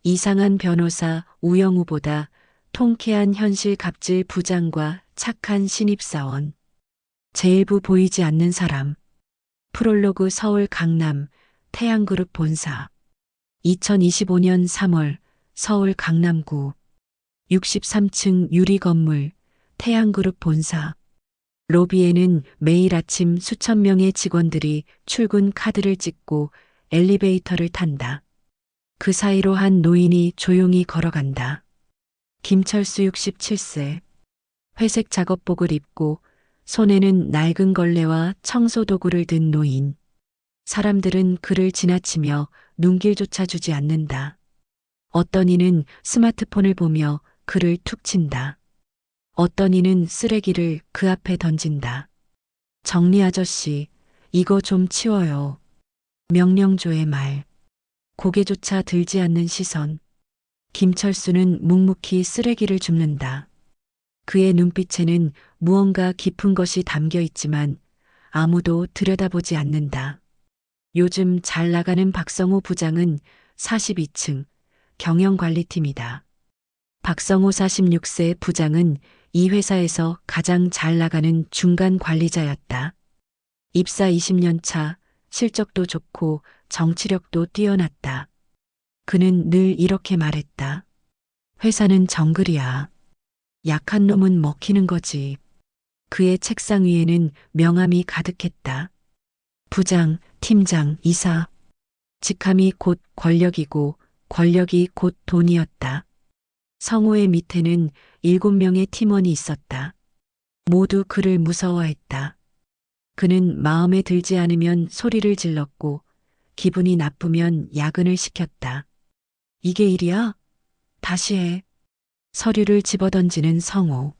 이상한 변호사 우영우보다 통쾌한 현실 갑질 부장과 착한 신입사원. 제일부 보이지 않는 사람. 프롤로그 서울 강남 태양그룹 본사. 2025년 3월 서울 강남구 63층 유리 건물 태양그룹 본사. 로비에는 매일 아침 수천 명의 직원들이 출근 카드를 찍고 엘리베이터를 탄다. 그 사이로 한 노인이 조용히 걸어간다. 김철수 67세. 회색 작업복을 입고 손에는 낡은 걸레와 청소 도구를 든 노인. 사람들은 그를 지나치며 눈길조차 주지 않는다. 어떤 이는 스마트폰을 보며 그를 툭 친다. 어떤 이는 쓰레기를 그 앞에 던진다. 정리 아저씨, 이거 좀 치워요. 명령조의 말. 고개조차 들지 않는 시선. 김철수는 묵묵히 쓰레기를 줍는다. 그의 눈빛에는 무언가 깊은 것이 담겨 있지만 아무도 들여다보지 않는다. 요즘 잘 나가는 박성호 부장은 42층 경영관리팀이다. 박성호 46세 부장은 이 회사에서 가장 잘 나가는 중간 관리자였다. 입사 20년 차, 실적도 좋고 정치력도 뛰어났다. 그는 늘 이렇게 말했다. 회사는 정글이야. 약한 놈은 먹히는 거지. 그의 책상 위에는 명함이 가득했다. 부장, 팀장, 이사. 직함이 곧 권력이고 권력이 곧 돈이었다. 성호의 밑에는 7명의 팀원이 있었다. 모두 그를 무서워했다. 그는 마음에 들지 않으면 소리를 질렀고 기분이 나쁘면 야근을 시켰다. 이게 일이야? 다시 해. 서류를 집어던지는 성호.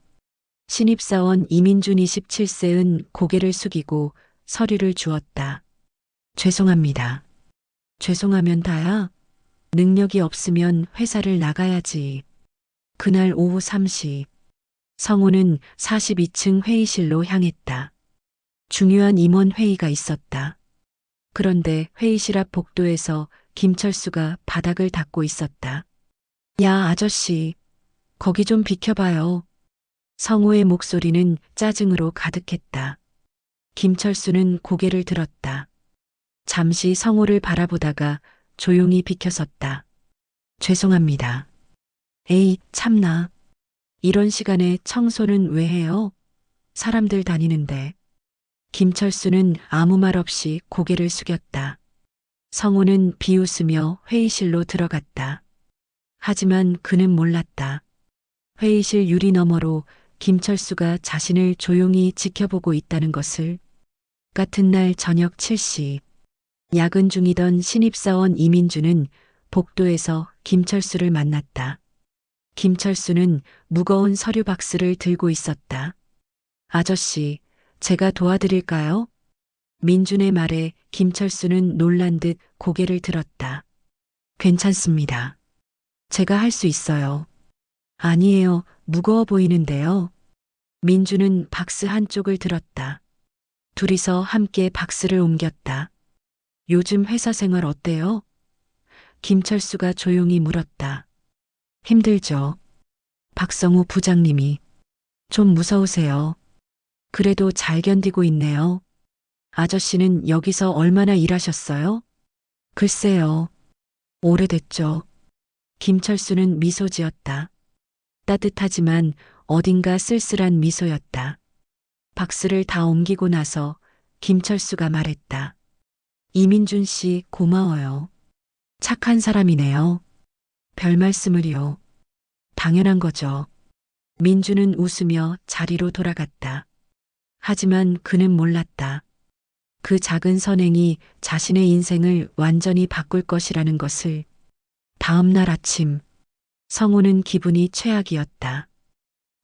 신입사원 이민준 27세은 고개를 숙이고 서류를 주었다. 죄송합니다. 죄송하면 다야? 능력이 없으면 회사를 나가야지. 그날 오후 3시. 성호는 42층 회의실로 향했다. 중요한 임원 회의가 있었다. 그런데 회의실 앞 복도에서 김철수가 바닥을 닦고 있었다. 야, 아저씨, 거기 좀 비켜봐요. 성호의 목소리는 짜증으로 가득했다. 김철수는 고개를 들었다. 잠시 성호를 바라보다가 조용히 비켜섰다. 죄송합니다. 에이, 참나. 이런 시간에 청소는 왜 해요? 사람들 다니는데. 김철수는 아무 말 없이 고개를 숙였다. 성호는 비웃으며 회의실로 들어갔다. 하지만 그는 몰랐다. 회의실 유리 너머로 김철수가 자신을 조용히 지켜보고 있다는 것을. 같은 날 저녁 7시. 야근 중이던 신입사원 이민주는 복도에서 김철수를 만났다. 김철수는 무거운 서류 박스를 들고 있었다. 아저씨, 제가 도와드릴까요? 민준의 말에 김철수는 놀란 듯 고개를 들었다. 괜찮습니다. 제가 할 수 있어요. 아니에요, 무거워 보이는데요. 민준은 박스 한쪽을 들었다. 둘이서 함께 박스를 옮겼다. 요즘 회사 생활 어때요? 김철수가 조용히 물었다. 힘들죠. 박성우 부장님이. 좀 무서우세요. 그래도 잘 견디고 있네요. 아저씨는 여기서 얼마나 일하셨어요? 글쎄요. 오래됐죠. 김철수는 미소 지었다. 따뜻하지만 어딘가 쓸쓸한 미소였다. 박스를 다 옮기고 나서 김철수가 말했다. 이민준 씨 고마워요. 착한 사람이네요. 별 말씀을요. 당연한 거죠. 민주는 웃으며 자리로 돌아갔다. 하지만 그는 몰랐다. 그 작은 선행이 자신의 인생을 완전히 바꿀 것이라는 것을. 다음 날 아침, 성호는 기분이 최악이었다.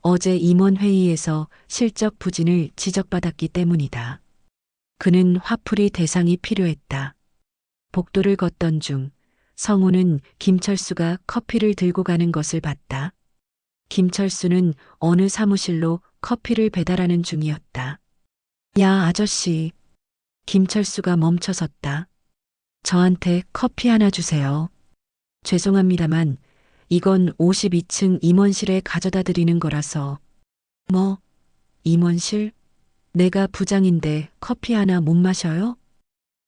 어제 임원회의에서 실적 부진을 지적받았기 때문이다. 그는 화풀이 대상이 필요했다. 복도를 걷던 중 성호는 김철수가 커피를 들고 가는 것을 봤다. 김철수는 어느 사무실로 커피를 배달하는 중이었다. 야, 아저씨. 김철수가 멈춰섰다. 저한테 커피 하나 주세요. 죄송합니다만 이건 52층 임원실에 가져다 드리는 거라서. 뭐, 임원실? 내가 부장인데 커피 하나 못 마셔요?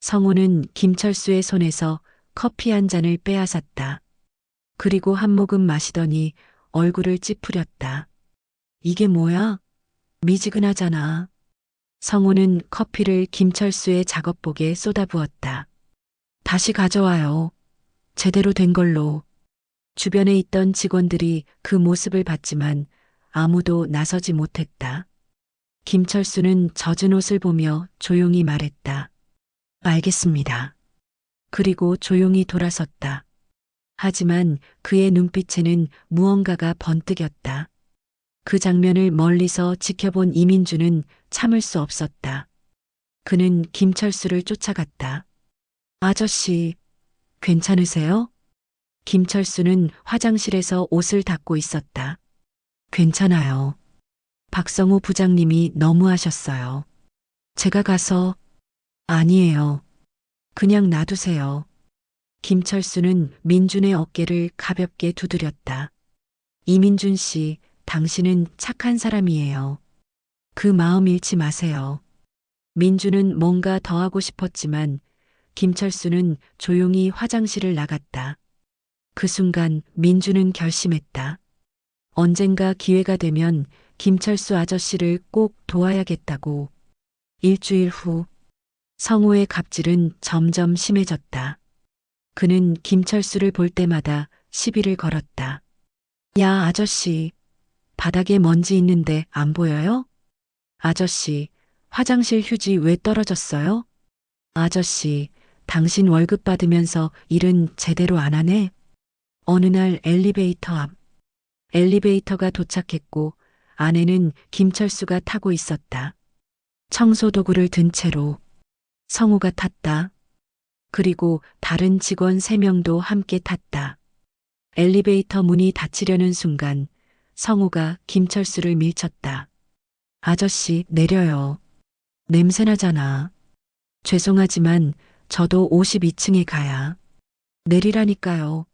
성우는 김철수의 손에서 커피 한 잔을 빼앗았다. 그리고 한 모금 마시더니 얼굴을 찌푸렸다. 이게 뭐야? 미지근하잖아. 성우는 커피를 김철수의 작업복에 쏟아부었다. 다시 가져와요. 제대로 된 걸로. 주변에 있던 직원들이 그 모습을 봤지만 아무도 나서지 못했다. 김철수는 젖은 옷을 보며 조용히 말했다. 알겠습니다. 그리고 조용히 돌아섰다. 하지만 그의 눈빛에는 무언가가 번뜩였다. 그 장면을 멀리서 지켜본 이민주는 참을 수 없었다. 그는 김철수를 쫓아갔다. 아저씨, 괜찮으세요? 김철수는 화장실에서 옷을 닦고 있었다. 괜찮아요. 박성우 부장님이 너무하셨어요. 제가 가서, 아니에요. 그냥 놔두세요. 김철수는 민준의 어깨를 가볍게 두드렸다. 이민준 씨, 당신은 착한 사람이에요. 그 마음 잃지 마세요. 민준은 뭔가 더 하고 싶었지만 김철수는 조용히 화장실을 나갔다. 그 순간 민준은 결심했다. 언젠가 기회가 되면 김철수 아저씨를 꼭 도와야겠다고. 일주일 후 성우의 갑질은 점점 심해졌다. 그는 김철수를 볼 때마다 시비를 걸었다. 야, 아저씨, 바닥에 먼지 있는데 안 보여요? 아저씨, 화장실 휴지 왜 떨어졌어요? 아저씨, 당신 월급 받으면서 일은 제대로 안 하네? 어느 날 엘리베이터 앞. 엘리베이터가 도착했고 안에는 김철수가 타고 있었다. 청소도구를 든 채로 성우가 탔다. 그리고 다른 직원 3명도 함께 탔다. 엘리베이터 문이 닫히려는 순간 성우가 김철수를 밀쳤다. 아저씨, 내려요. 냄새나잖아. 죄송하지만 저도 52층에 가야. 내리라니까요.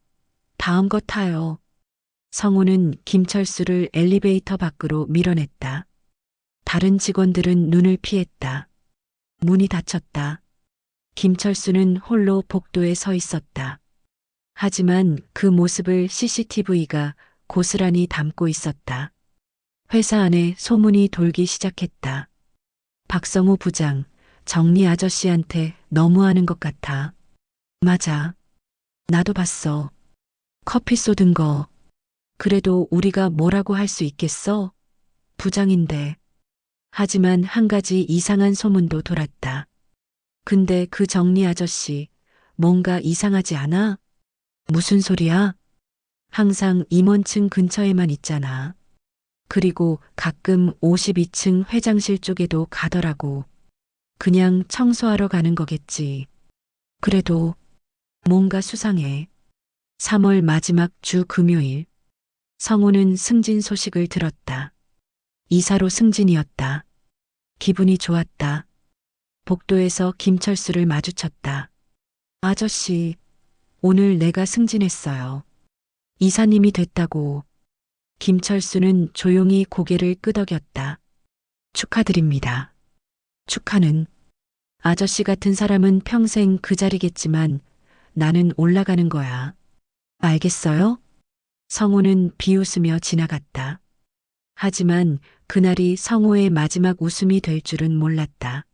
다음 거 타요. 성우는 김철수를 엘리베이터 밖으로 밀어냈다. 다른 직원들은 눈을 피했다. 문이 닫혔다. 김철수는 홀로 복도에 서 있었다. 하지만 그 모습을 CCTV가 고스란히 담고 있었다. 회사 안에 소문이 돌기 시작했다. 박성우 부장, 정리 아저씨한테 너무하는 것 같아. 맞아. 나도 봤어. 커피 쏟은 거. 그래도 우리가 뭐라고 할 수 있겠어? 부장인데. 하지만 한 가지 이상한 소문도 돌았다. 근데 그 정리 아저씨, 뭔가 이상하지 않아? 무슨 소리야? 항상 임원층 근처에만 있잖아. 그리고 가끔 52층 회장실 쪽에도 가더라고. 그냥 청소하러 가는 거겠지. 그래도 뭔가 수상해. 3월 마지막 주 금요일. 성우는 승진 소식을 들었다. 이사로 승진이었다. 기분이 좋았다. 복도에서 김철수를 마주쳤다. 아저씨, 오늘 내가 승진했어요. 이사님이 됐다고. 김철수는 조용히 고개를 끄덕였다. 축하드립니다. 축하는. 아저씨 같은 사람은 평생 그 자리겠지만 나는 올라가는 거야. 알겠어요? 성우는 비웃으며 지나갔다. 하지만 그날이 성우의 마지막 웃음이 될 줄은 몰랐다.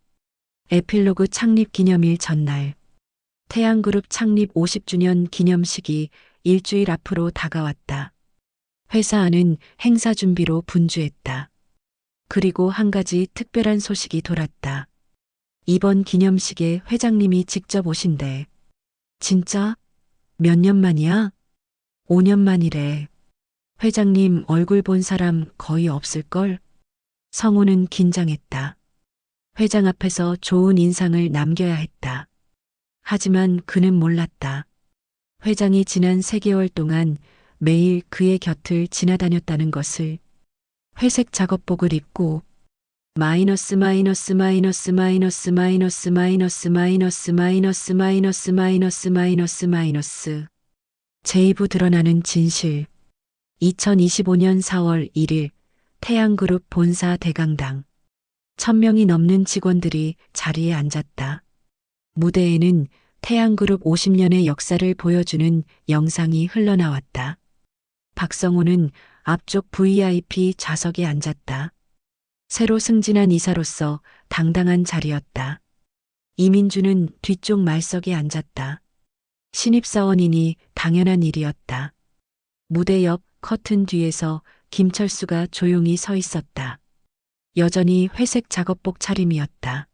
에필로그 창립 기념일 전날. 태양그룹 창립 50주년 기념식이 일주일 앞으로 다가왔다. 회사 안은 행사 준비로 분주했다. 그리고 한 가지 특별한 소식이 돌았다. 이번 기념식에 회장님이 직접 오신대. 진짜? 몇 년 만이야? 5년 만이래. 회장님 얼굴 본 사람 거의 없을걸? 성우는 긴장했다. 회장 앞에서 좋은 인상을 남겨야 했다. 하지만 그는 몰랐다. 회장이 지난 3개월 동안 매일 그의 곁을 지나다녔다는 것을. 회색 작업복을 입고 마이너스 마이너스 마이너스 마이너스 마이너스 마이너스 마이너스 마이너스 마이너스 마이너스 마이너스 마이너스 제 입으로 드러나는 진실. 2025년 4월 1일 태양그룹 본사 대강당. 1000명이 넘는 직원들이 자리에 앉았다. 무대에는 태양그룹 50년의 역사를 보여주는 영상이 흘러나왔다. 박성호는 앞쪽 VIP 좌석에 앉았다. 새로 승진한 이사로서 당당한 자리였다. 이민주는 뒤쪽 말석에 앉았다. 신입사원이니 당연한 일이었다. 무대 옆 커튼 뒤에서 김철수가 조용히 서 있었다. 여전히 회색 작업복 차림이었다.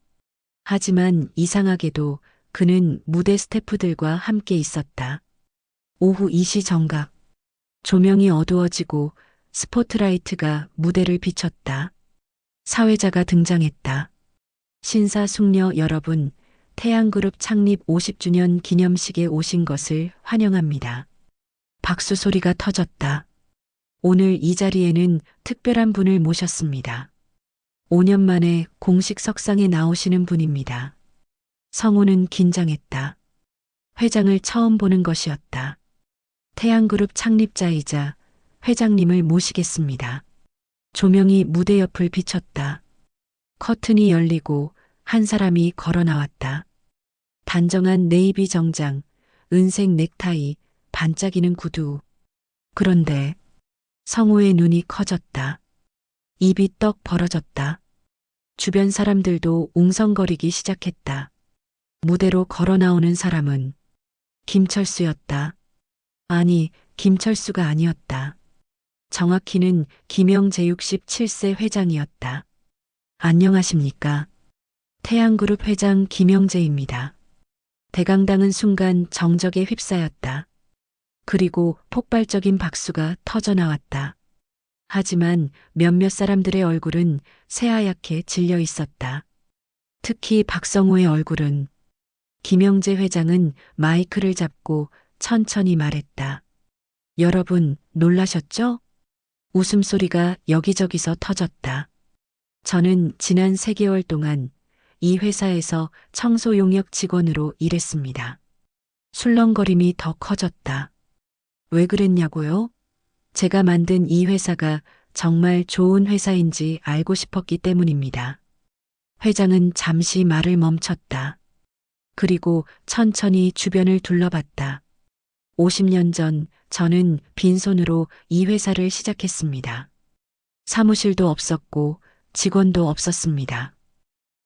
하지만 이상하게도 그는 무대 스태프들과 함께 있었다. 오후 2시 정각. 조명이 어두워지고 스포트라이트가 무대를 비췄다. 사회자가 등장했다. 신사숙녀 여러분, 태양그룹 창립 50주년 기념식에 오신 것을 환영합니다. 박수 소리가 터졌다. 오늘 이 자리에는 특별한 분을 모셨습니다. 5년 만에 공식 석상에 나오시는 분입니다. 성우는 긴장했다. 회장을 처음 보는 것이었다. 태양그룹 창립자이자 회장님을 모시겠습니다. 조명이 무대 옆을 비췄다. 커튼이 열리고 한 사람이 걸어 나왔다. 단정한 네이비 정장, 은색 넥타이, 반짝이는 구두. 그런데 성우의 눈이 커졌다. 입이 떡 벌어졌다. 주변 사람들도 웅성거리기 시작했다. 무대로 걸어 나오는 사람은 김철수였다. 아니, 김철수가 아니었다. 정확히는 김영재 67세 회장이었다. 안녕하십니까. 태양그룹 회장 김영재입니다. 대강당은 순간 정적에 휩싸였다. 그리고 폭발적인 박수가 터져나왔다. 하지만 몇몇 사람들의 얼굴은 새하얗게 질려 있었다. 특히 박성호의 얼굴은. 김영재 회장은 마이크를 잡고 천천히 말했다. 여러분, 놀라셨죠? 웃음소리가 여기저기서 터졌다. 저는 지난 3개월 동안 이 회사에서 청소 용역 직원으로 일했습니다. 술렁거림이 더 커졌다. 왜 그랬냐고요? 제가 만든 이 회사가 정말 좋은 회사인지 알고 싶었기 때문입니다. 회장은 잠시 말을 멈췄다. 그리고 천천히 주변을 둘러봤다. 50년 전 저는 빈손으로 이 회사를 시작했습니다. 사무실도 없었고 직원도 없었습니다.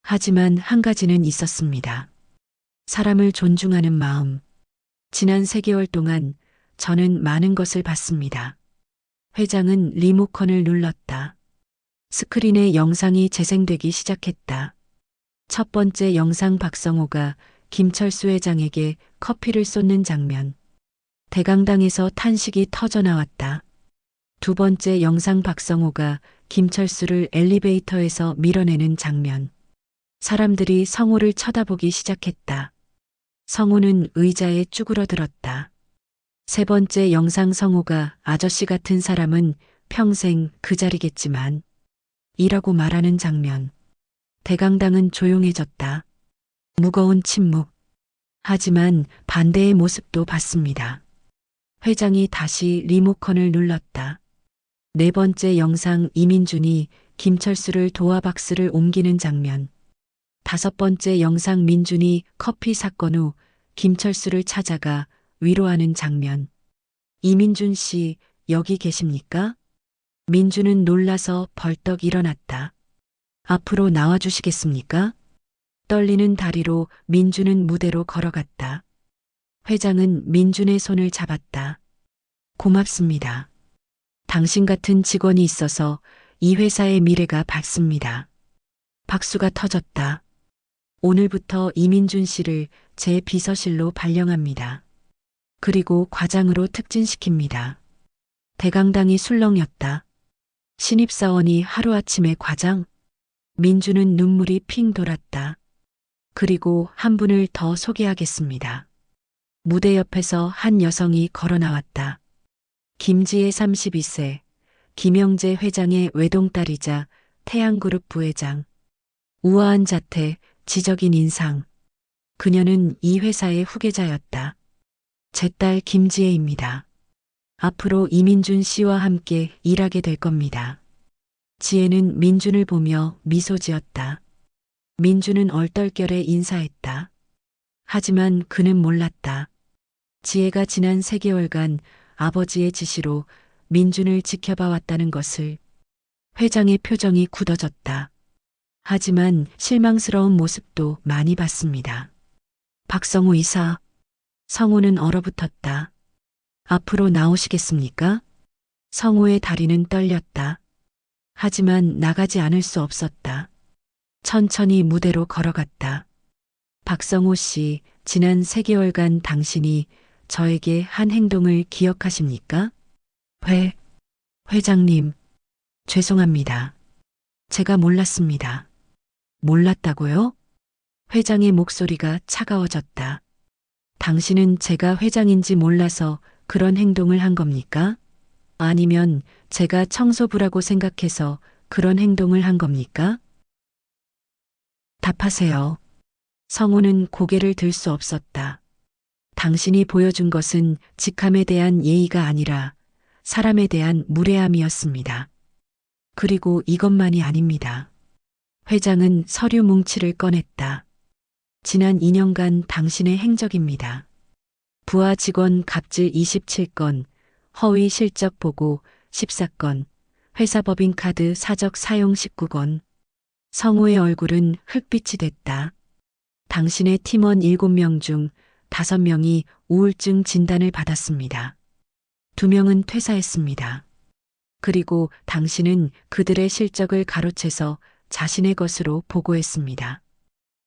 하지만 한 가지는 있었습니다. 사람을 존중하는 마음. 지난 3개월 동안 저는 많은 것을 봤습니다. 회장은 리모컨을 눌렀다. 스크린에 영상이 재생되기 시작했다. 첫 번째 영상 박성호가 김철수 회장에게 커피를 쏟는 장면. 대강당에서 탄식이 터져나왔다. 두 번째 영상 박성호가 김철수를 엘리베이터에서 밀어내는 장면. 사람들이 성호를 쳐다보기 시작했다. 성호는 의자에 쭈그러들었다. 세 번째 영상 성호가 아저씨 같은 사람은 평생 그 자리겠지만 이라고 말하는 장면. 대강당은 조용해졌다. 무거운 침묵. 하지만 반대의 모습도 봤습니다. 회장이 다시 리모컨을 눌렀다. 네 번째 영상 이민준이 김철수를 도와 박스를 옮기는 장면. 다섯 번째 영상 민준이 커피 사건 후 김철수를 찾아가 위로하는 장면. 이민준 씨, 여기 계십니까? 민준은 놀라서 벌떡 일어났다. 앞으로 나와주시겠습니까? 떨리는 다리로 민준은 무대로 걸어갔다. 회장은 민준의 손을 잡았다. 고맙습니다. 당신 같은 직원이 있어서 이 회사의 미래가 밝습니다. 박수가 터졌다. 오늘부터 이민준 씨를 제 비서실로 발령합니다. 그리고 과장으로 특진시킵니다. 대강당이 술렁였다. 신입사원이 하루아침에 과장? 민준은 눈물이 핑 돌았다. 그리고 한 분을 더 소개하겠습니다. 무대 옆에서 한 여성이 걸어 나왔다. 김지혜 32세, 김영재 회장의 외동딸이자 태양그룹 부회장. 우아한 자태, 지적인 인상. 그녀는 이 회사의 후계자였다. 제 딸 김지혜입니다. 앞으로 이민준 씨와 함께 일하게 될 겁니다. 지혜는 민준을 보며 미소 지었다. 민준은 얼떨결에 인사했다. 하지만 그는 몰랐다. 지혜가 지난 3개월간 아버지의 지시로 민준을 지켜봐 왔다는 것을. 회장의 표정이 굳어졌다. 하지만 실망스러운 모습도 많이 봤습니다. 박성우 이사. 성우는 얼어붙었다. 앞으로 나오시겠습니까? 성우의 다리는 떨렸다. 하지만 나가지 않을 수 없었다. 천천히 무대로 걸어갔다. 박성우 씨, 지난 3개월간 당신이 저에게 한 행동을 기억하십니까? 회장님, 죄송합니다. 제가 몰랐습니다. 몰랐다고요? 회장의 목소리가 차가워졌다. 당신은 제가 회장인지 몰라서 그런 행동을 한 겁니까? 아니면 제가 청소부라고 생각해서 그런 행동을 한 겁니까? 답하세요. 성우는 고개를 들 수 없었다. 당신이 보여준 것은 직함에 대한 예의가 아니라 사람에 대한 무례함이었습니다. 그리고 이것만이 아닙니다. 회장은 서류 뭉치를 꺼냈다. 지난 2년간 당신의 행적입니다. 부하 직원 갑질 27건, 허위 실적 보고 14건, 회사 법인카드 사적 사용 19건. 성우의 얼굴은 흑빛이 됐다. 당신의 팀원 7명 중 5명이 우울증 진단을 받았습니다. 2명은 퇴사했습니다. 그리고 당신은 그들의 실적을 가로채서 자신의 것으로 보고했습니다.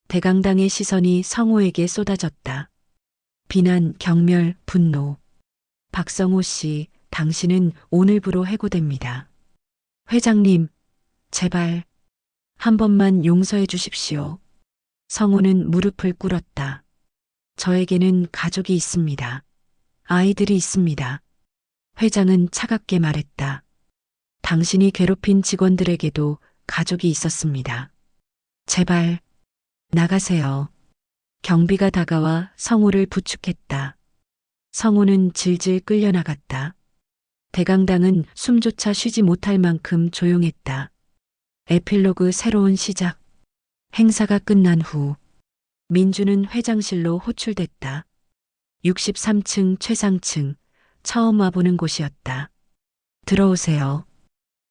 대강당의 시선이 성우에게 쏟아졌다. 비난, 경멸, 분노. 박성우 씨, 당신은 오늘부로 해고됩니다. 회장님, 제발 한 번만 용서해 주십시오. 성우는 무릎을 꿇었다. 저에게는 가족이 있습니다. 아이들이 있습니다. 회장은 차갑게 말했다. 당신이 괴롭힌 직원들에게도 가족이 있었습니다. 제발 나가세요. 경비가 다가와 성우를 부축했다. 성우는 질질 끌려나갔다. 대강당은 숨조차 쉬지 못할 만큼 조용했다. 에필로그 새로운 시작. 행사가 끝난 후 민주는 회장실로 호출됐다. 63층 최상층, 처음 와보는 곳이었다. 들어오세요.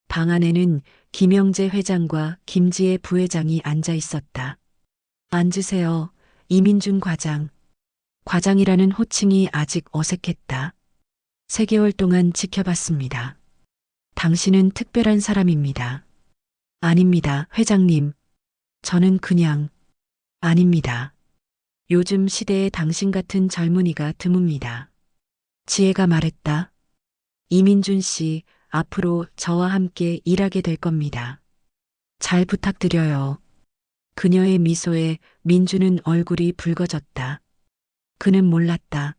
방 안에는 김영재 회장과 김지혜 부회장이 앉아 있었다. 앉으세요. 이민준 과장. 과장이라는 호칭이 아직 어색했다. 3개월 동안 지켜봤습니다. 당신은 특별한 사람입니다. 아닙니다, 회장님. 저는 그냥, 아닙니다. 요즘 시대에 당신 같은 젊은이가 드뭅니다. 지혜가 말했다. 이민준 씨, 앞으로 저와 함께 일하게 될 겁니다. 잘 부탁드려요. 그녀의 미소에 민주는 얼굴이 붉어졌다. 그는 몰랐다.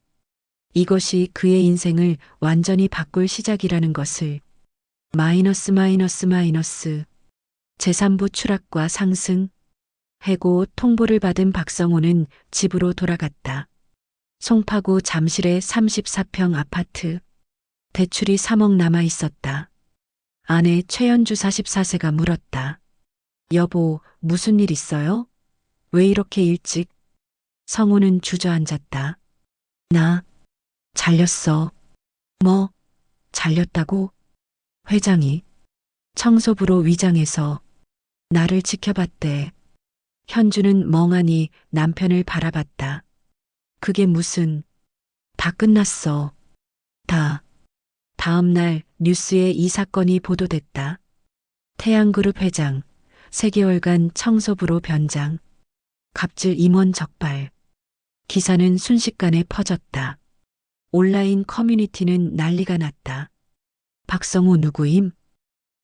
이것이 그의 인생을 완전히 바꿀 시작이라는 것을. 마이너스 마이너스 마이너스. 제3부 추락과 상승. 해고 통보를 받은 박성호는 집으로 돌아갔다. 송파구 잠실의 34평 아파트. 대출이 3억 남아 있었다. 아내 최연주 44세가 물었다. 여보, 무슨 일 있어요? 왜 이렇게 일찍? 성우는 주저앉았다. 나 잘렸어. 뭐? 잘렸다고? 회장이 청소부로 위장해서 나를 지켜봤대. 현주는 멍하니 남편을 바라봤다. 그게 무슨, 다 끝났어. 다음 날 뉴스에 이 사건이 보도됐다. 태양그룹 회장, 3개월간 청소부로 변장. 갑질 임원 적발. 기사는 순식간에 퍼졌다. 온라인 커뮤니티는 난리가 났다. 박성우 누구임?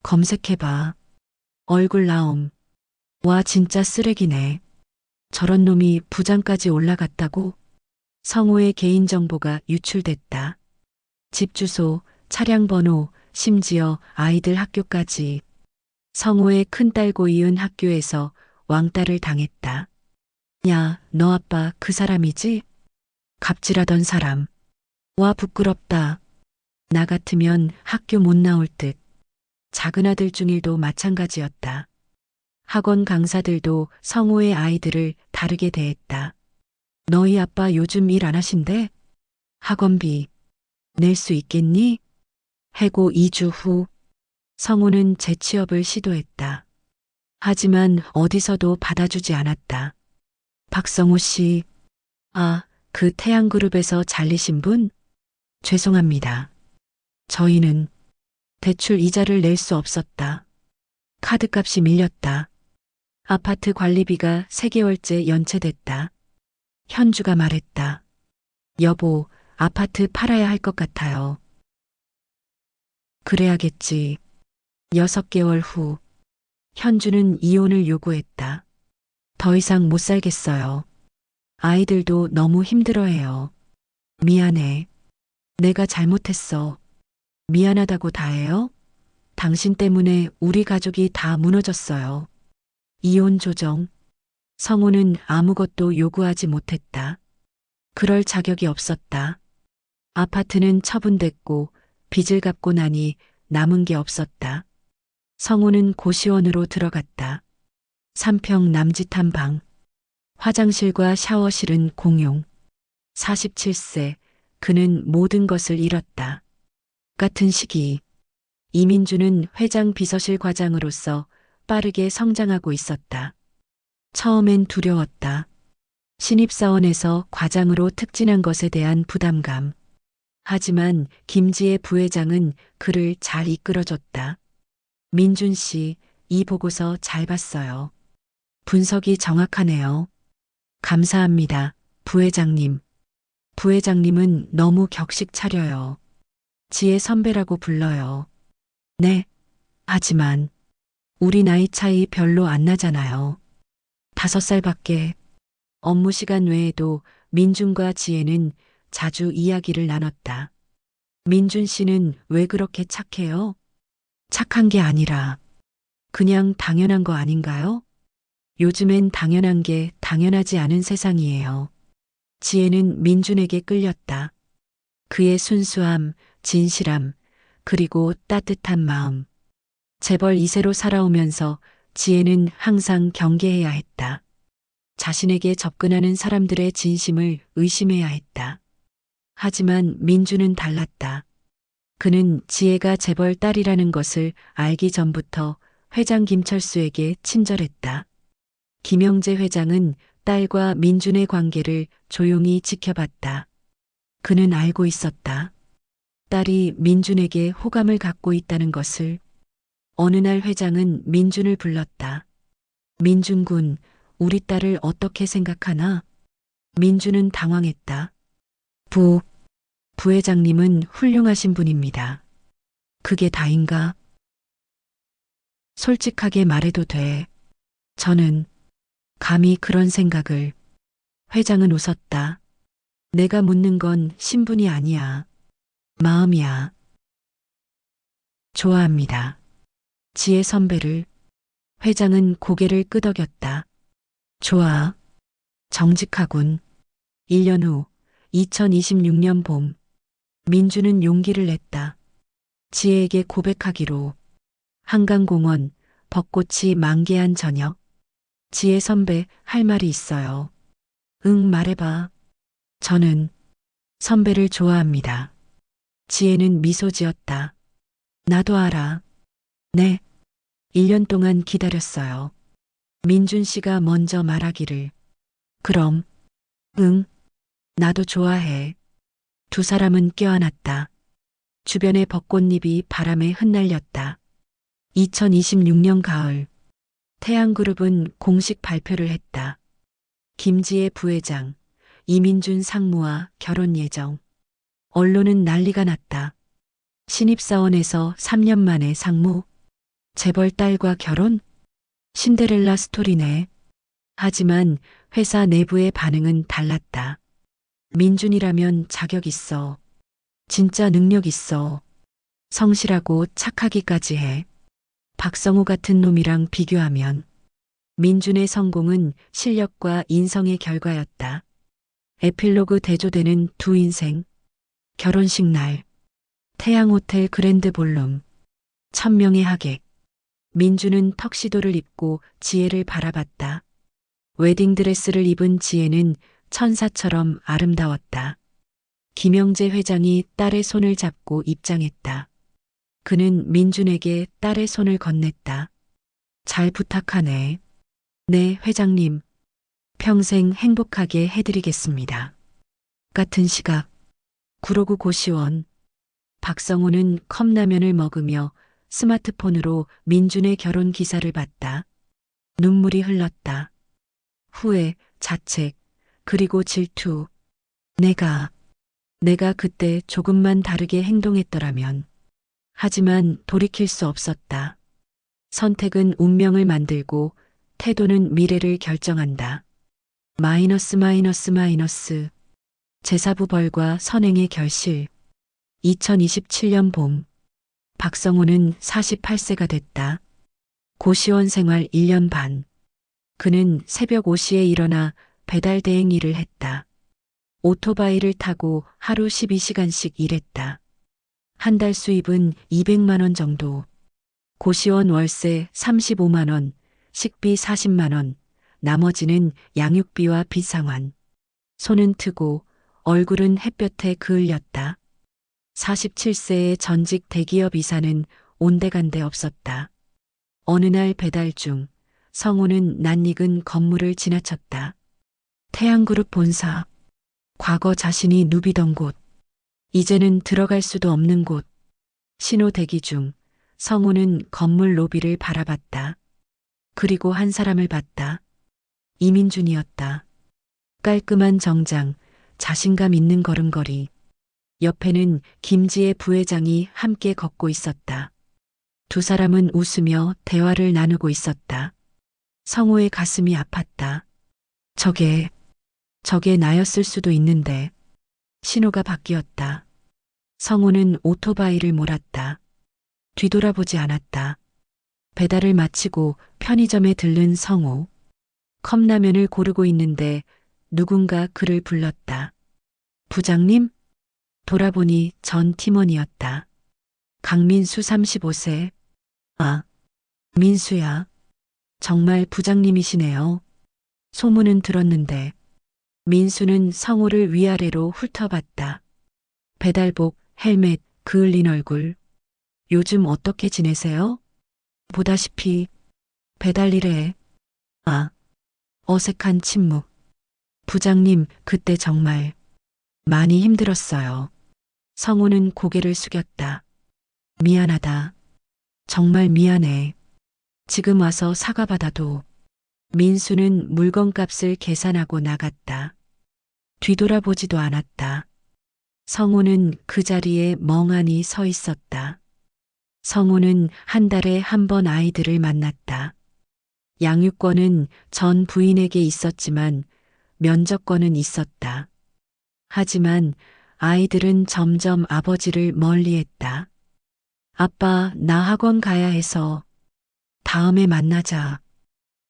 검색해봐. 얼굴 나옴. 와 진짜 쓰레기네. 저런 놈이 부장까지 올라갔다고? 성우의 개인정보가 유출됐다. 집 주소, 차량 번호, 심지어 아이들 학교까지. 성우의 큰딸 고이은 학교에서 왕따를 당했다. 야, 너 아빠 그 사람이지? 갑질하던 사람. 와, 부끄럽다. 나 같으면 학교 못 나올 듯. 작은 아들 중일도 마찬가지였다. 학원 강사들도 성우의 아이들을 다르게 대했다. 너희 아빠 요즘 일 안 하신대? 학원비 낼 수 있겠니? 해고 2주 후 성우는 재취업을 시도했다. 하지만 어디서도 받아주지 않았다. 박성호 씨, 아, 그 태양그룹에서 잘리신 분? 죄송합니다. 저희는 대출 이자를 낼 수 없었다. 카드값이 밀렸다. 아파트 관리비가 3개월째 연체됐다. 현주가 말했다. 여보, 아파트 팔아야 할 것 같아요. 그래야겠지. 6개월 후, 현주는 이혼을 요구했다. 더 이상 못 살겠어요. 아이들도 너무 힘들어해요. 미안해. 내가 잘못했어. 미안하다고 다 해요? 당신 때문에 우리 가족이 다 무너졌어요. 이혼 조정. 성우는 아무것도 요구하지 못했다. 그럴 자격이 없었다. 아파트는 처분됐고 빚을 갚고 나니 남은 게 없었다. 성우는 고시원으로 들어갔다. 3평 남짓한 방. 화장실과 샤워실은 공용. 47세. 그는 모든 것을 잃었다. 같은 시기 이민주는 회장 비서실 과장으로서 빠르게 성장하고 있었다. 처음엔 두려웠다. 신입사원에서 과장으로 특진한 것에 대한 부담감. 하지만 김지혜 부회장은 그를 잘 이끌어줬다. 민준 씨, 이 보고서 잘 봤어요. 분석이 정확하네요. 감사합니다, 부회장님. 부회장님은 너무 격식 차려요. 지혜 선배라고 불러요. 네, 하지만 우리 나이 차이 별로 안 나잖아요. 5살밖에. 업무 시간 외에도 민준과 지혜는 자주 이야기를 나눴다. 민준 씨는 왜 그렇게 착해요? 착한 게 아니라 그냥 당연한 거 아닌가요? 요즘엔 당연한 게 당연하지 않은 세상이에요. 지혜는 민준에게 끌렸다. 그의 순수함, 진실함, 그리고 따뜻한 마음. 재벌 2세로 살아오면서 지혜는 항상 경계해야 했다. 자신에게 접근하는 사람들의 진심을 의심해야 했다. 하지만 민주는 달랐다. 그는 지혜가 재벌 딸이라는 것을 알기 전부터 회장 김철수에게 친절했다. 김영재 회장은 딸과 민준의 관계를 조용히 지켜봤다. 그는 알고 있었다. 딸이 민준에게 호감을 갖고 있다는 것을. 어느 날 회장은 민준을 불렀다. 민준 군, 우리 딸을 어떻게 생각하나? 민준은 당황했다. 부회장님은 훌륭하신 분입니다. 그게 다인가? 솔직하게 말해도 돼. 저는 감히 그런 생각을. 회장은 웃었다. 내가 묻는 건 신분이 아니야. 마음이야. 좋아합니다. 지혜 선배를. 회장은 고개를 끄덕였다. 좋아. 정직하군. 1년 후 2026년 봄. 민주는 용기를 냈다. 지혜에게 고백하기로. 한강공원, 벚꽃이 만개한 저녁. 지혜 선배, 할 말이 있어요. 응, 말해봐. 저는 선배를 좋아합니다. 지혜는 미소 지었다. 나도 알아. 네. 1년 동안 기다렸어요. 민준 씨가 먼저 말하기를. 그럼, 응, 나도 좋아해. 두 사람은 껴안았다. 주변의 벚꽃잎이 바람에 흩날렸다. 2026년 가을, 태양그룹은 공식 발표를 했다. 김지혜 부회장, 이민준 상무와 결혼 예정. 언론은 난리가 났다. 신입사원에서 3년 만에 상무, 재벌 딸과 결혼? 신데렐라 스토리네. 하지만 회사 내부의 반응은 달랐다. 민준이라면 자격 있어. 진짜 능력 있어. 성실하고 착하기까지 해. 박성우 같은 놈이랑 비교하면 민준의 성공은 실력과 인성의 결과였다. 에필로그 대조되는 두 인생. 결혼식 날, 태양호텔 그랜드 볼룸, 1000명의 하객. 민주는 턱시도를 입고 지혜를 바라봤다. 웨딩드레스를 입은 지혜는 천사처럼 아름다웠다. 김영재 회장이 딸의 손을 잡고 입장했다. 그는 민준에게 딸의 손을 건넸다. 잘 부탁하네. 네, 회장님. 평생 행복하게 해드리겠습니다. 같은 시각, 구로구 고시원. 박성호는 컵라면을 먹으며 스마트폰으로 민준의 결혼 기사를 봤다. 눈물이 흘렀다. 후회, 자책, 그리고 질투. 내가 그때 조금만 다르게 행동했더라면. 하지만 돌이킬 수 없었다. 선택은 운명을 만들고 태도는 미래를 결정한다. 마이너스. 제사부 벌과 선행의 결실. 2027년 봄. 박성호는 48세가 됐다. 고시원 생활 1년 반. 그는 새벽 5시에 일어나 배달 대행 일을 했다. 오토바이를 타고 하루 12시간씩 일했다. 한 달 수입은 200만 원 정도. 고시원 월세 35만 원, 식비 40만 원, 나머지는 양육비와 빚상환. 손은 트고 얼굴은 햇볕에 그을렸다. 47세의 전직 대기업 이사는 온데간데 없었다. 어느 날 배달 중 성우는 낯익은 건물을 지나쳤다. 태양그룹 본사. 과거 자신이 누비던 곳. 이제는 들어갈 수도 없는 곳. 신호 대기 중 성우는 건물 로비를 바라봤다. 그리고 한 사람을 봤다. 이민준이었다. 깔끔한 정장, 자신감 있는 걸음걸이. 옆에는 김지혜 부회장이 함께 걷고 있었다. 두 사람은 웃으며 대화를 나누고 있었다. 성호의 가슴이 아팠다. 저게 나였을 수도 있는데. 신호가 바뀌었다. 성호는 오토바이를 몰았다. 뒤돌아보지 않았다. 배달을 마치고 편의점에 들른 성호. 컵라면을 고르고 있는데 누군가 그를 불렀다. 부장님? 돌아보니 전 팀원이었다. 강민수 35세. 아, 민수야. 정말 부장님이시네요. 소문은 들었는데. 민수는 성호를 위아래로 훑어봤다. 배달복, 헬멧, 그을린 얼굴. 요즘 어떻게 지내세요? 보다시피 배달 일에. 아, 어색한 침묵. 부장님, 그때 정말 많이 힘들었어요. 성호는 고개를 숙였다. 미안하다. 정말 미안해. 지금 와서 사과받아도. 민수는 물건값을 계산하고 나갔다. 뒤돌아보지도 않았다. 성호는 그 자리에 멍하니 서 있었다. 성호는 한 달에 한 번 아이들을 만났다. 양육권은 전 부인에게 있었지만 면접권은 있었다. 하지만 아이들은 점점 아버지를 멀리했다. 아빠, 나 학원 가야 해서. 다음에 만나자.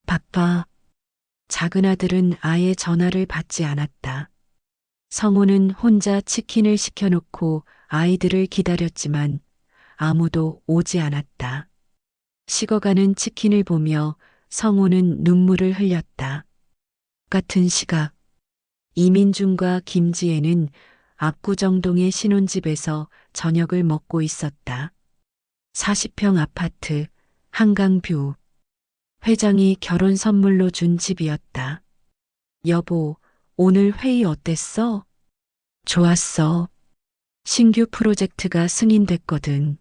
바빠. 작은 아들은 아예 전화를 받지 않았다. 성호는 혼자 치킨을 시켜놓고 아이들을 기다렸지만 아무도 오지 않았다. 식어가는 치킨을 보며 성호는 눈물을 흘렸다. 같은 시각, 이민준과 김지혜는 압구정동의 신혼집에서 저녁을 먹고 있었다. 40평 아파트, 한강뷰. 회장이 결혼 선물로 준 집이었다. 여보, 오늘 회의 어땠어? 좋았어. 신규 프로젝트가 승인됐거든.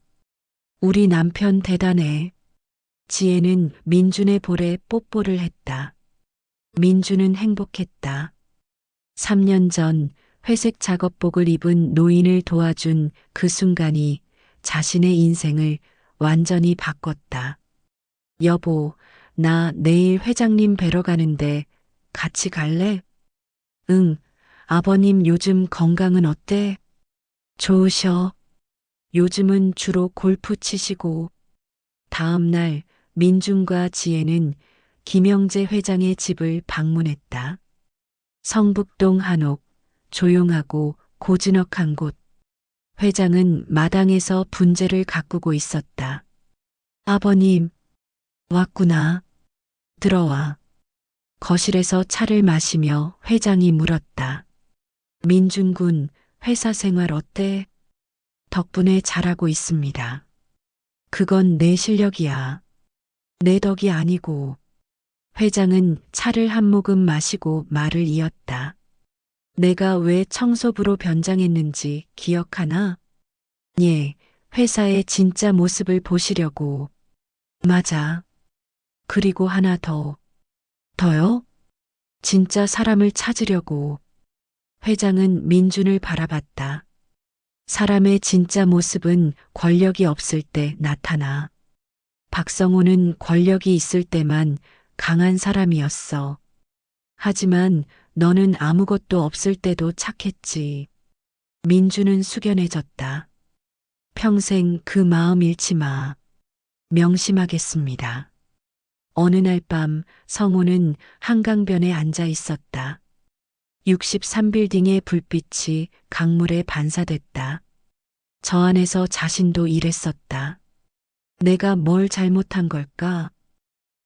우리 남편 대단해. 지혜는 민준의 볼에 뽀뽀를 했다. 민준은 행복했다. 3년 전 회색 작업복을 입은 노인을 도와준 그 순간이 자신의 인생을 완전히 바꿨다. 여보, 나 내일 회장님 뵈러 가는데 같이 갈래? 응, 아버님 요즘 건강은 어때? 좋으셔. 요즘은 주로 골프 치시고. 다음 날 민준과 지혜는 김영재 회장의 집을 방문했다. 성북동 한옥, 조용하고 고즈넉한 곳. 회장은 마당에서 분재를 가꾸고 있었다. 아버님, 왔구나. 들어와. 거실에서 차를 마시며 회장이 물었다. 민준군, 회사 생활 어때? 덕분에 잘하고 있습니다. 그건 내 실력이야. 내 덕이 아니고. 회장은 차를 한 모금 마시고 말을 이었다. 내가 왜 청소부로 변장했는지 기억하나? 예, 회사의 진짜 모습을 보시려고. 맞아. 그리고 하나 더. 더요? 진짜 사람을 찾으려고. 회장은 민준을 바라봤다. 사람의 진짜 모습은 권력이 없을 때 나타나. 박성호는 권력이 있을 때만 강한 사람이었어. 하지만 너는 아무것도 없을 때도 착했지. 민주는 숙연해졌다. 평생 그 마음 잃지 마. 명심하겠습니다. 어느 날 밤 성호는 한강변에 앉아 있었다. 63빌딩의 불빛이 강물에 반사됐다. 저 안에서 자신도 이랬었다. 내가 뭘 잘못한 걸까?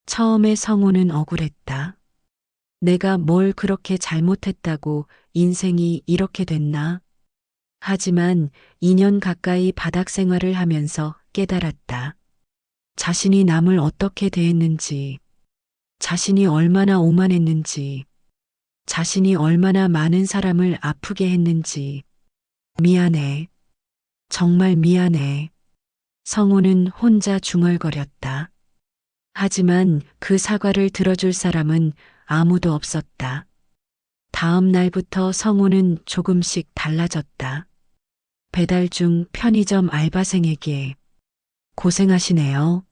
처음에 성호는 억울했다. 내가 뭘 그렇게 잘못했다고 인생이 이렇게 됐나? 하지만 2년 가까이 바닥 생활을 하면서 깨달았다. 자신이 남을 어떻게 대했는지, 자신이 얼마나 오만했는지, 자신이 얼마나 많은 사람을 아프게 했는지. 미안해. 정말 미안해. 성호는 혼자 중얼거렸다. 하지만 그 사과를 들어줄 사람은 아무도 없었다. 다음 날부터 성호는 조금씩 달라졌다. 배달 중 편의점 알바생에게 고생하시네요.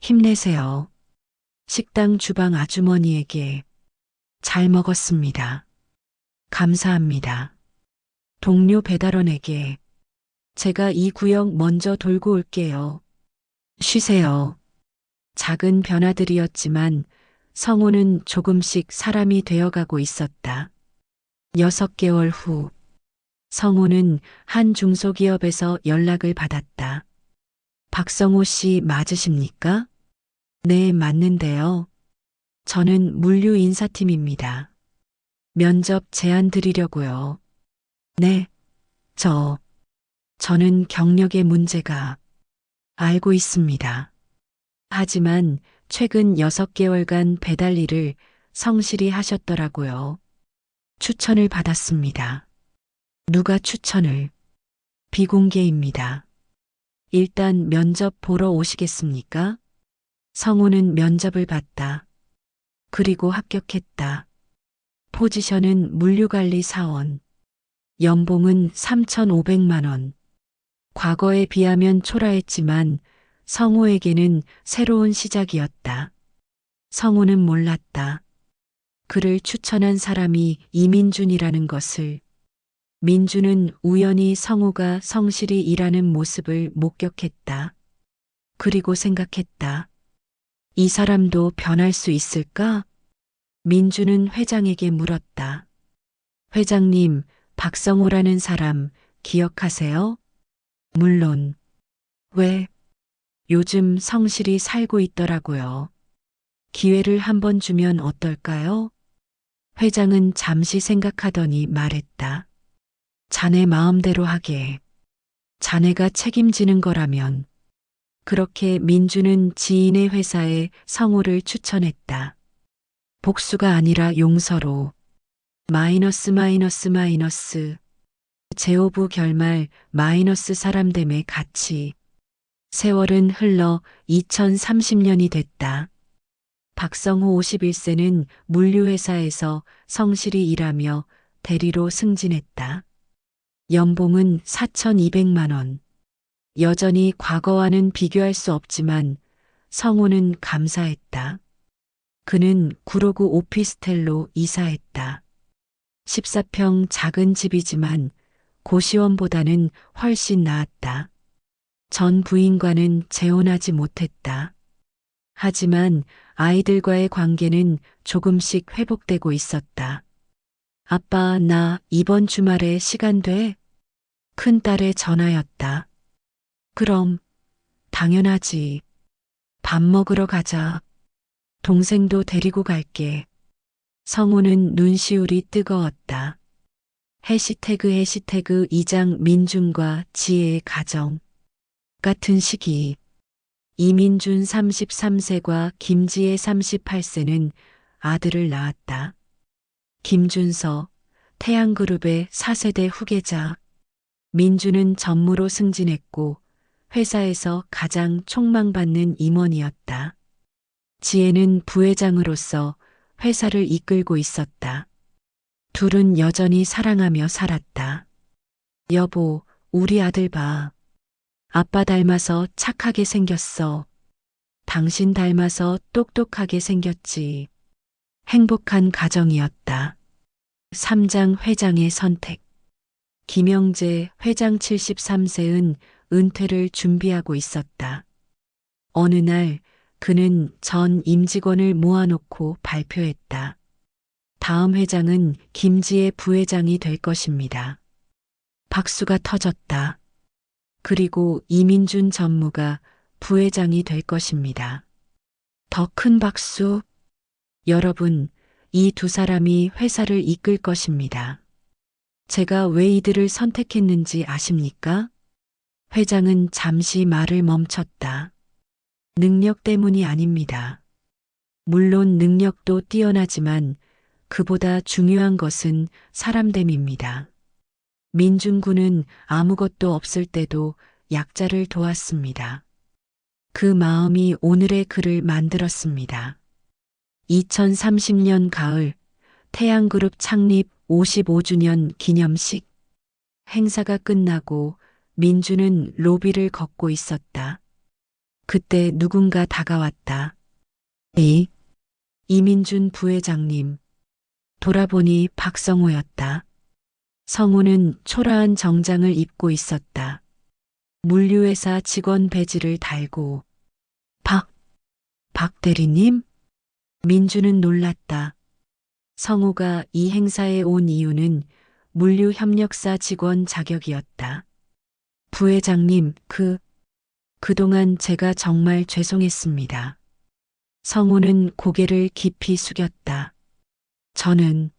힘내세요. 식당 주방 아주머니에게 잘 먹었습니다. 감사합니다. 동료 배달원에게 제가 이 구역 먼저 돌고 올게요. 쉬세요. 작은 변화들이었지만 성호는 조금씩 사람이 되어가고 있었다. 6개월 후, 성호는 한 중소기업에서 연락을 받았다. 박성호 씨 맞으십니까? 네, 맞는데요. 저는 물류 인사팀입니다. 면접 제안 드리려고요. 네, 저는 경력의 문제가 알고 있습니다. 하지만 최근 6개월간 배달 일을 성실히 하셨더라고요. 추천을 받았습니다. 누가 추천을? 비공개입니다. 일단 면접 보러 오시겠습니까? 성우는 면접을 봤다. 그리고 합격했다. 포지션은 물류관리 사원. 연봉은 3,500만 원. 과거에 비하면 초라했지만 성우에게는 새로운 시작이었다. 성우는 몰랐다. 그를 추천한 사람이 이민준이라는 것을. 민준은 우연히 성우가 성실히 일하는 모습을 목격했다. 그리고 생각했다. 이 사람도 변할 수 있을까? 민준은 회장에게 물었다. 회장님, 박성호라는 사람 기억하세요? 물론. 왜? 요즘 성실히 살고 있더라고요. 기회를 한번 주면 어떨까요? 회장은 잠시 생각하더니 말했다. 자네 마음대로 하게. 자네가 책임지는 거라면. 그렇게 민주는 지인의 회사에 성호를 추천했다. 복수가 아니라 용서로. 마이너스 마이너스 마이너스. 제오부 결말 마이너스 사람됨의 가치. 세월은 흘러 2030년이 됐다. 박성호 51세는 물류회사에서 성실히 일하며 대리로 승진했다. 연봉은 4,200만 원. 여전히 과거와는 비교할 수 없지만 성호는 감사했다. 그는 구로구 오피스텔로 이사했다. 14평 작은 집이지만 고시원보다는 훨씬 나았다. 전 부인과는 재혼하지 못했다. 하지만 아이들과의 관계는 조금씩 회복되고 있었다. 아빠, 나 이번 주말에 시간 돼? 큰딸의 전화였다. 그럼, 당연하지. 밥 먹으러 가자. 동생도 데리고 갈게. 성우는 눈시울이 뜨거웠다. 해시태그 이장 민준과 지혜의 가정. 같은 시기. 이민준 33세과 김지혜 38세는 아들을 낳았다. 김준서, 태양그룹의 4세대 후계자. 민준은 전무로 승진했고 회사에서 가장 촉망받는 임원이었다. 지혜는 부회장으로서 회사를 이끌고 있었다. 둘은 여전히 사랑하며 살았다. 여보, 우리 아들 봐. 아빠 닮아서 착하게 생겼어. 당신 닮아서 똑똑하게 생겼지. 행복한 가정이었다. 3장 회장의 선택. 김영재 회장 73세은 은퇴를 준비하고 있었다. 어느 날 그는 전 임직원을 모아놓고 발표했다. 다음 회장은 김지혜 부회장이 될 것입니다. 박수가 터졌다. 그리고 이민준 전무가 부회장이 될 것입니다. 더 큰 박수. 여러분, 이 두 사람이 회사를 이끌 것입니다. 제가 왜 이들을 선택했는지 아십니까? 회장은 잠시 말을 멈췄다. 능력 때문이 아닙니다. 물론 능력도 뛰어나지만 그보다 중요한 것은 사람됨입니다. 민준군은 아무것도 없을 때도 약자를 도왔습니다. 그 마음이 오늘의 그를 만들었습니다. 2030년 가을 태양그룹 창립 55주년 기념식. 행사가 끝나고 민준은 로비를 걷고 있었다. 그때 누군가 다가왔다. 에이, 이민준 부회장님. 돌아보니 박성호였다. 성우는 초라한 정장을 입고 있었다. 물류회사 직원 배지를 달고. 박 대리님? 민준은 놀랐다. 성우가 이 행사에 온 이유는 물류협력사 직원 자격이었다. 부회장님, 그동안 제가 정말 죄송했습니다. 성우는 고개를 깊이 숙였다. 저는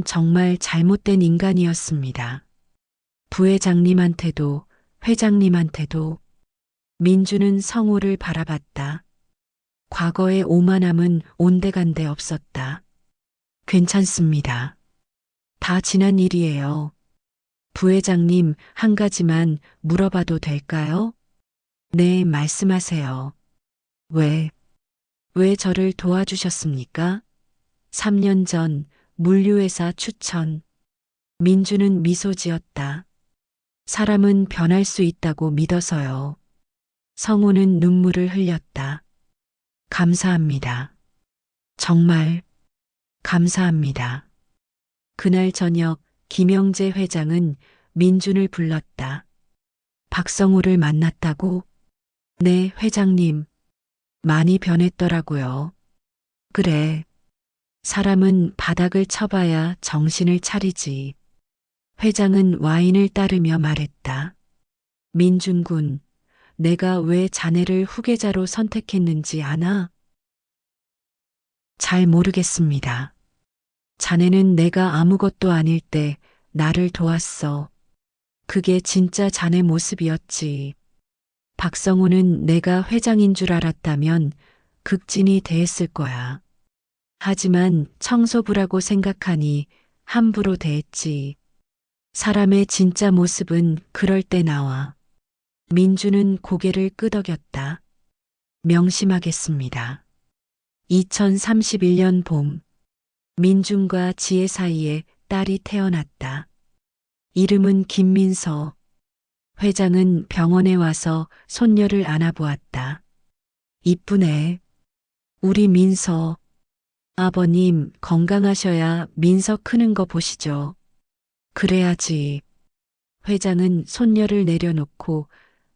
정말 잘못된 인간이었습니다. 부회장님한테도 회장님한테도. 민주는 성우를 바라봤다. 과거의 오만함은 온데간데 없었다. 괜찮습니다. 다 지난 일이에요. 부회장님, 한 가지만 물어봐도 될까요? 네, 말씀하세요. 왜 저를 도와주셨습니까? 3년 전 물류회사 추천. 민주는 미소 지었다. 사람은 변할 수 있다고 믿어서요. 성우는 눈물을 흘렸다. 감사합니다. 정말 감사합니다. 그날 저녁 김영재 회장은 민준을 불렀다. 박성우를 만났다고? 네, 회장님. 많이 변했더라고요. 그래. 사람은 바닥을 쳐봐야 정신을 차리지. 회장은 와인을 따르며 말했다. 민준군, 내가 왜 자네를 후계자로 선택했는지 아나? 잘 모르겠습니다. 자네는 내가 아무것도 아닐 때 나를 도왔어. 그게 진짜 자네 모습이었지. 박성우는 내가 회장인 줄 알았다면 극진히 대했을 거야. 하지만 청소부라고 생각하니 함부로 대했지. 사람의 진짜 모습은 그럴 때 나와. 민주는 고개를 끄덕였다. 명심하겠습니다. 2031년 봄, 민준과 지혜 사이에 딸이 태어났다. 이름은 김민서. 회장은 병원에 와서 손녀를 안아보았다. 이쁘네. 우리 민서. 아버님 건강하셔야 민서 크는 거 보시죠. 그래야지. 회장은 손녀를 내려놓고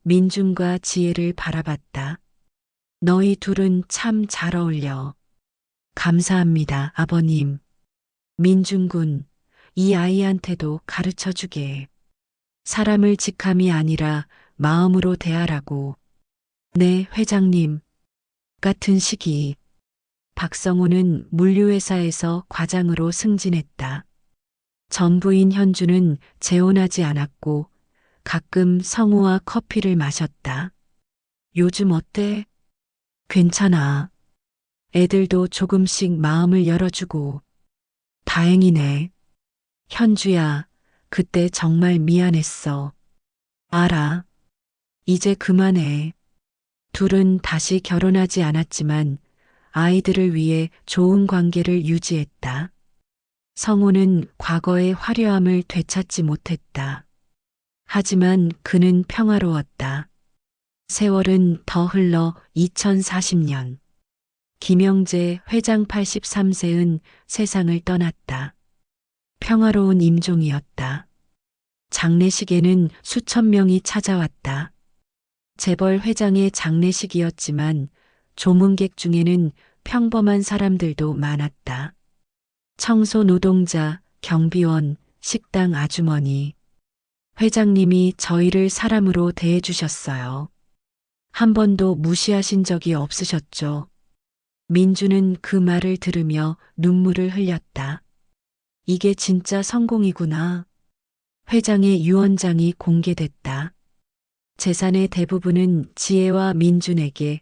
민준과 지혜를 바라봤다. 너희 둘은 참 잘 어울려. 감사합니다, 아버님. 민준군, 이 아이한테도 가르쳐 주게. 사람을 직함이 아니라 마음으로 대하라고. 네, 회장님. 같은 시기 박성호는 물류회사에서 과장으로 승진했다. 전부인 현주는 재혼하지 않았고 가끔 성우와 커피를 마셨다. 요즘 어때? 괜찮아. 애들도 조금씩 마음을 열어주고. 다행이네. 현주야, 그때 정말 미안했어. 알아. 이제 그만해. 둘은 다시 결혼하지 않았지만 아이들을 위해 좋은 관계를 유지했다. 성우는 과거의 화려함을 되찾지 못했다. 하지만 그는 평화로웠다. 세월은 더 흘러 2040년. 김영재 회장 83세은 세상을 떠났다. 평화로운 임종이었다. 장례식에는 수천 명이 찾아왔다. 재벌 회장의 장례식이었지만 조문객 중에는 평범한 사람들도 많았다. 청소 노동자, 경비원, 식당 아주머니. 회장님이 저희를 사람으로 대해주셨어요. 한 번도 무시하신 적이 없으셨죠. 민주는 그 말을 들으며 눈물을 흘렸다. 이게 진짜 성공이구나. 회장의 유언장이 공개됐다. 재산의 대부분은 지혜와 민준에게,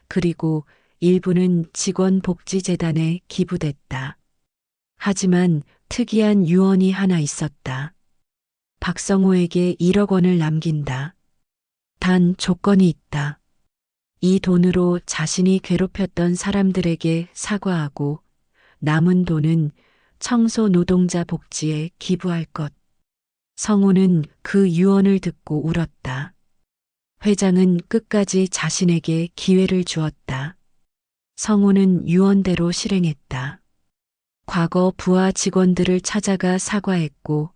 그리고 일부는 직원복지재단에 기부됐다. 하지만 특이한 유언이 하나 있었다. 박성호에게 1억 원을 남긴다. 단 조건이 있다. 이 돈으로 자신이 괴롭혔던 사람들에게 사과하고 남은 돈은 청소 노동자 복지에 기부할 것. 성우는 그 유언을 듣고 울었다. 회장은 끝까지 자신에게 기회를 주었다. 성우는 유언대로 실행했다. 과거 부하 직원들을 찾아가 사과했고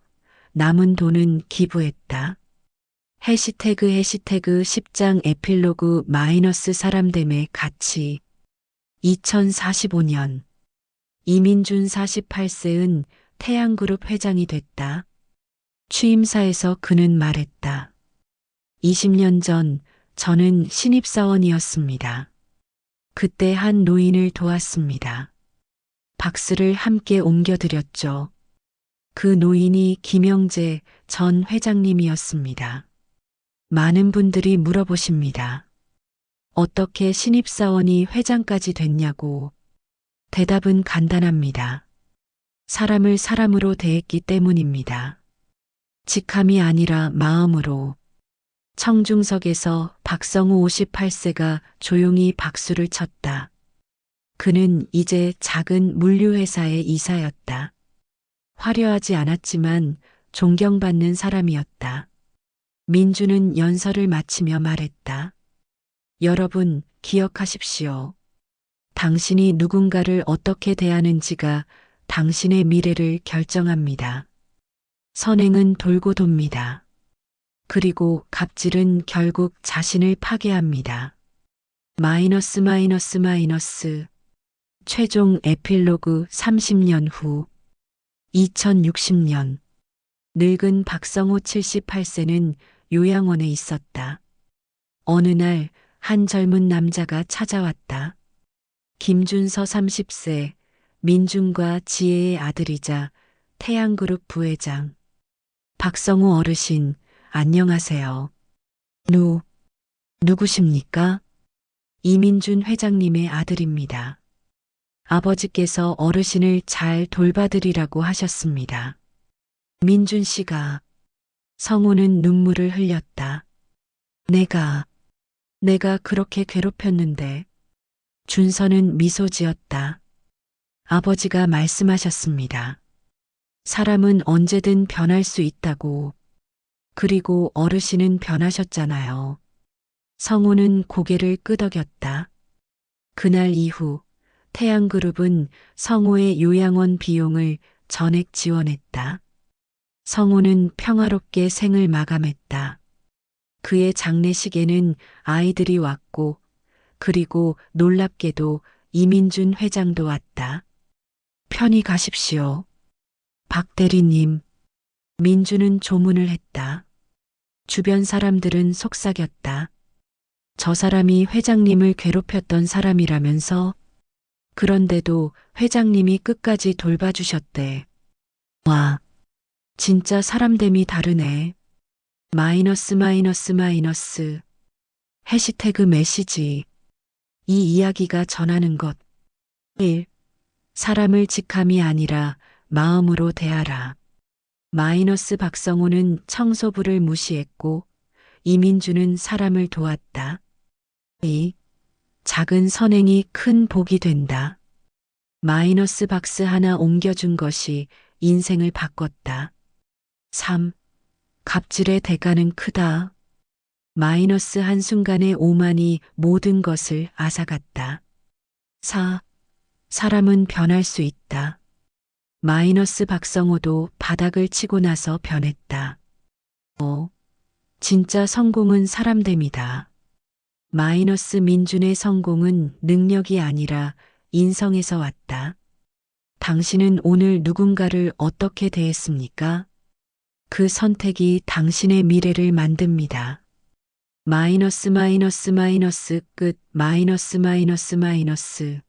남은 돈은 기부했다. 해시태그 10장 에필로그 마이너스 사람됨의 가치. 2045년 이민준 48세은 태양그룹 회장이 됐다. 취임사에서 그는 말했다. 20년 전 저는 신입사원이었습니다. 그때 한 노인을 도왔습니다. 박스를 함께 옮겨드렸죠. 그 노인이 김영재 전 회장님이었습니다. 많은 분들이 물어보십니다. 어떻게 신입사원이 회장까지 됐냐고. 대답은 간단합니다. 사람을 사람으로 대했기 때문입니다. 직함이 아니라 마음으로. 청중석에서 박성우 58세가 조용히 박수를 쳤다. 그는 이제 작은 물류회사의 이사였다. 화려하지 않았지만 존경받는 사람이었다. 민주는 연설을 마치며 말했다. 여러분, 기억하십시오. 당신이 누군가를 어떻게 대하는지가 당신의 미래를 결정합니다. 선행은 돌고 돕니다. 그리고 갑질은 결국 자신을 파괴합니다. 마이너스. 최종 에필로그 30년 후. 2060년. 늙은 박성호 78세는 요양원에 있었다. 어느 날 한 젊은 남자가 찾아왔다. 김준서 30세, 민준과 지혜의 아들이자 태양그룹 부회장. 박성호 어르신, 안녕하세요. 누구십니까? 이민준 회장님의 아들입니다. 아버지께서 어르신을 잘 돌봐드리라고 하셨습니다. 민준 씨가. 성우는 눈물을 흘렸다. 내가 그렇게 괴롭혔는데. 준서는 미소 지었다. 아버지가 말씀하셨습니다. 사람은 언제든 변할 수 있다고. 그리고 어르신은 변하셨잖아요. 성우는 고개를 끄덕였다. 그날 이후 태양그룹은 성우의 요양원 비용을 전액 지원했다. 성우는 평화롭게 생을 마감했다. 그의 장례식에는 아이들이 왔고, 그리고 놀랍게도 이민준 회장도 왔다. 편히 가십시오. 박 대리님. 민주는 조문을 했다. 주변 사람들은 속삭였다. 저 사람이 회장님을 괴롭혔던 사람이라면서. 그런데도 회장님이 끝까지 돌봐주셨대. 와, 진짜 사람됨이 다르네. 마이너스 마이너스 마이너스. 해시태그 메시지. 이 이야기가 전하는 것. 1. 사람을 직함이 아니라 마음으로 대하라. 마이너스 박성호는 청소부를 무시했고 이민주는 사람을 도왔다. 2. 작은 선행이 큰 복이 된다. 마이너스 박스 하나 옮겨준 것이 인생을 바꿨다. 3. 갑질의 대가는 크다. 마이너스 한순간의 오만이 모든 것을 앗아갔다. 4. 사람은 변할 수 있다. 마이너스 박성호도 바닥을 치고 나서 변했다. 5. 진짜 성공은 사람됨이다. 마이너스 민준의 성공은 능력이 아니라 인성에서 왔다. 당신은 오늘 누군가를 어떻게 대했습니까? 그 선택이 당신의 미래를 만듭니다. 마이너스 마이너스 마이너스 끝 마이너스 마이너스 마이너스